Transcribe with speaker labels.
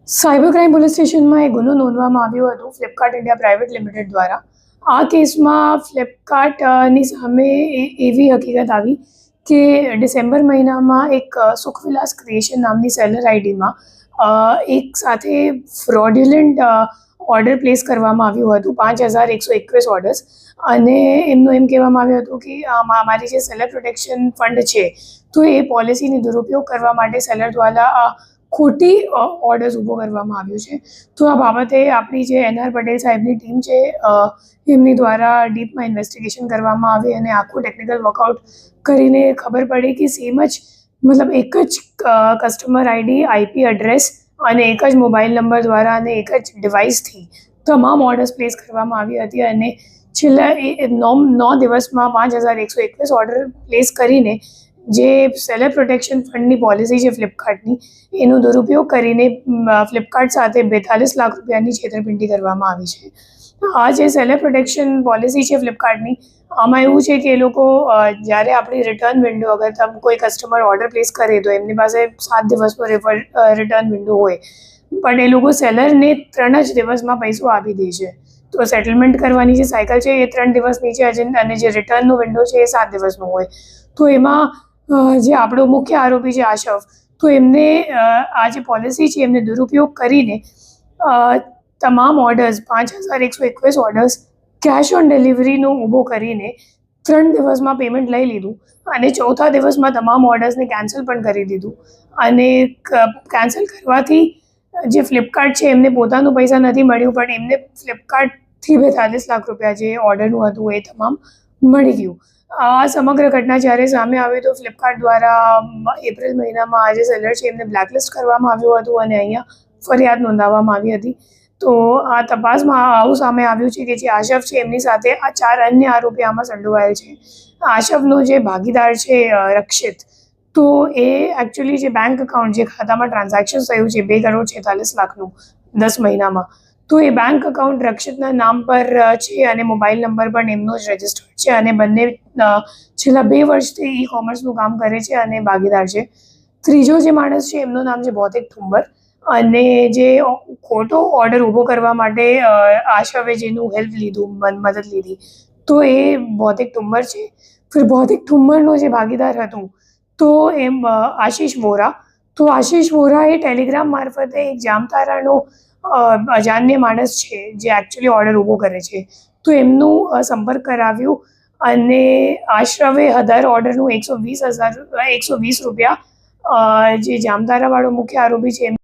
Speaker 1: Cyber crime police સ્ટેશનમાં એક ગુનો નોંધવામાં આવ્યો હતો ફ્લિપકાર્ટ ઇન્ડિયા પ્રાઇવેટ લિમિટેડ દ્વારા. આ કેસમાં ફ્લિપકાર્ટની સામે એવી હકીકત આવી કે ડિસેમ્બર મહિનામાં એક સુખવિલાસ ક્રિએશન નામની સેલર આઈડીમાં એક સાથે ફ્રોડ્યુલન્ટ ઓર્ડર પ્લેસ કરવામાં આવ્યું હતું 5,121 ઓર્ડર્સ. અને એમનું એમ કહેવામાં આવ્યું હતું કે મારી જે સેલર પ્રોટેક્શન ફંડ છે તો એ પોલિસીની દુરુપયોગ કરવા માટે સેલર દ્વારા ખોટી ઓર્ડર્સ ઊભો કરવામાં આવ્યો છે. તો આ બાબતે આપણી જે એનઆર પટેલ સાહેબની ટીમ છે એમની દ્વારા ડીપમાં ઇન્વેસ્ટિગેશન કરવામાં આવી અને આખું ટેકનિકલ વર્કઆઉટ કરીને ખબર પડી કે સેમ જ મતલબ એક જ કસ્ટમર આઈડી, આઈપી એડ્રેસ અને એક જ મોબાઈલ નંબર દ્વારા અને એક જ ડિવાઇસથી તમામ ઓર્ડર્સ પ્લેસ કરવામાં આવી હતી. અને છેલ્લા 9 દિવસમાં 5,121 ઓર્ડર પ્લેસ કરીને જે સેલર પ્રોટેક્શન ફંડની પોલિસી છે ફ્લિપકાર્ટની એનો દુરુપયોગ કરીને ફ્લિપકાર્ટ સાથે 42 લાખ રૂપિયાની છેતરપિંડી કરવામાં આવી છે. આ જે સેલર પ્રોટેક્શન પોલિસી છે ફ્લિપકાર્ટની, આમાં એવું છે કે એ લોકો જ્યારે આપણી રિટર્ન વિન્ડો, અગર તમે કોઈ કસ્ટમર ઓર્ડર પ્લેસ કરે તો એમની પાસે 7 દિવસનો રિટર્ન વિન્ડો હોય, પણ એ લોકો સેલરને 3 જ દિવસમાં પૈસો આપી દે છે. તો સેટલમેન્ટ કરવાની જે સાયકલ છે એ 3 દિવસની છે અને જે રિટર્નનો વિન્ડો છે એ 7 દિવસનો હોય. તો એમાં જે આપણો મુખ્ય આરોપી છે આશફ, તો એમને આ જે પોલિસી છે એમને દુરુપયોગ કરીને તમામ ઓર્ડર્સ 5,121 ઓર્ડર્સ કેશ ઓન ડિલિવરીનો ઊભો કરીને 3 દિવસમાં પેમેન્ટ લઈ લીધું અને ચોથા દિવસમાં તમામ ઓર્ડર્સને કેન્સલ પણ કરી દીધું. અને કેન્સલ કરવાથી જે ફ્લિપકાર્ટ છે એમને પોતાનું પૈસા નથી મળ્યું, પણ એમને ફ્લિપકાર્ટથી 42 લાખ રૂપિયા જે ઓર્ડરનું હતું એ તમામ મળી ગયું. આ સમગ્ર ઘટના જ્યારે સામે આવી તો ફ્લિપકાર્ટ દ્વારા એપ્રિલ મહિનામાં આ જે સેલર છે એમને બ્લેકલિસ્ટ કરવામાં આવ્યું હતું અને અહીંયા ફરિયાદ નોંધાવવામાં આવી હતી. તો આ તપાસમાં આવું સામે આવ્યું છે કે જે આશફ છે એમની સાથે આ 4 અન્ય આરોપી આમાં સંડોવાયેલ છે. આશફનો જે ભાગીદાર છે રક્ષિત, તો એ એકચ્યુઅલી જે બેંક એકાઉન્ટ, જે ખાતામાં ટ્રાન્ઝેક્શન થયું છે 2,46,00,000નું 10 મહિનામાં, તો એ બેંક એકાઉન્ટ રક્ષિતના નામ પર છે અને મોબાઈલ નંબર પણ એમનો જ રજિસ્ટર્ડ છે અને બંને છેલ્લા 2 વર્ષથી ઈ કોમર્સનું કામ કરે છે અને ભાગીદાર છે. ત્રીજો જે માણસ છે એમનું નામ છે ભૌતિક ઠુંબર, અને જે ખોટો ઓર્ડર ઊભો કરવા માટે આશવે જેનું હેલ્પ લીધું, મદદ લીધી, તો એ ભૌતિક ઠુંબર છે. ફિર ભૌતિક ઠુંબરનો જે ભાગીદાર હતું તો એમ આશીષ વોરા, તો આશીષ વોરા એ ટેલિગ્રામ મારફતે એક જામતારાનો અજાન્ય માણસ છે જે એકચ્યુઅલી ઓર્ડર ઊભો કરે છે, તો એમનું સંપર્ક કરાવ્યું અને આશરવે દર ઓર્ડરનું 120 રૂપિયા જે જામતારાવાળો મુખ્ય આરોપી છે